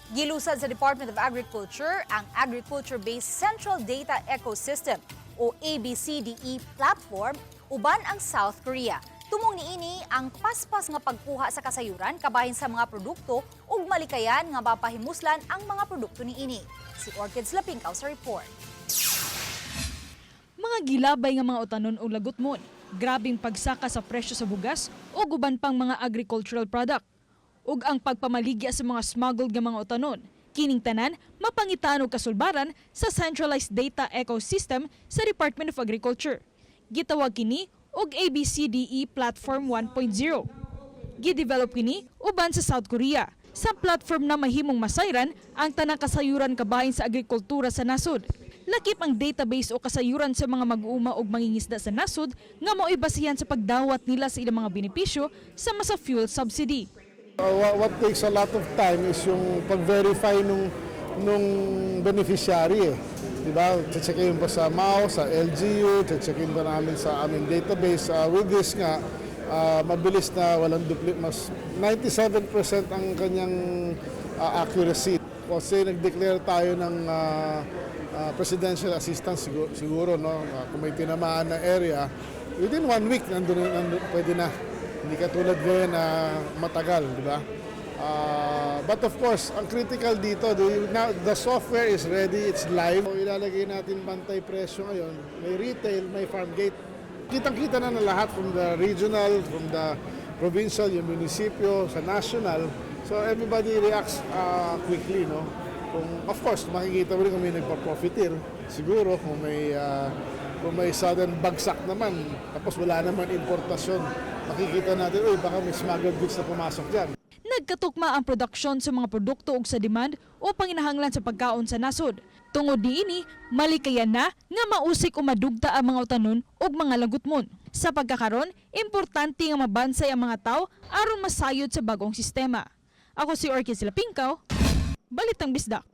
Gilusad sa Department of Agriculture ang Agriculture-Based Central Data Ecosystem o ABCDE platform uban ang South Korea. Tumong niini ang paspas nga pagkuha sa kasayuran kabahin sa mga produkto ug malikayan nga mapahimuslan ang mga produkto niini. Si Orchids Lapingkaw sa report. Mga gilabay nga mga utanon o lagutmon, grabing pagsaka sa presyo sa bugas o guban pang mga agricultural product. Ug ang pagpamaligya sa mga smuggled nga mga utanon, kining tanan mapangitaan og kasulbaran sa Centralized Data Ecosystem sa Department of Agriculture. Gitawag kini og ABCDE Platform 1.0. Gidevelop kini uban sa South Korea. Sa platform na mahimong masayran ang tanang kasayuran kabahin sa agrikultura sa nasod. Lakip ang database o kasayuran sa mga mag-uuma o mangingisda sa nasod nga mao'y basihan sa pagdawat nila sa ilang mga benepisyo sama sa fuel subsidy. What takes a lot of time is yung pag-verify nung beneficiary. Diba? Checkin pa sa MAO, sa LGU, checkin pa namin sa aming database. With this nga, mabilis na walang mas 97% ang kanyang accuracy. Kasi nag-declare tayo ng presidential assistance siguro, no? Kung may tinamaan na area, within 1 week nandun pwede na. Hindi katulad ngayon na matagal, di ba? But of course, ang critical dito, the software is ready, it's live. Ilalagay natin bantay presyo ngayon. May retail, may farm gate. Kitang-kita na lahat from the regional, from the provincial, yung munisipyo, sa national. So everybody reacts quickly, no? Of course, makikita mo rin kung may nagpa-profiteer. Siguro kung may sudden bagsak naman, tapos wala naman importasyon, makikita natin, baka may smuggled goods na pumasok dyan. Nagkatukma ang produksyon sa mga produkto ug sa demand o panginahanglan sa pagkaon sa nasod. Tungod niini, malikayan na nga mausik o madugta ang mga utanon ug mga lagutmon. Sa pagkakaron, importante nga mabansay ang mga tao aron masayod sa bagong sistema. Ako si Orchids Lapingkaw, Balitang Bisdak.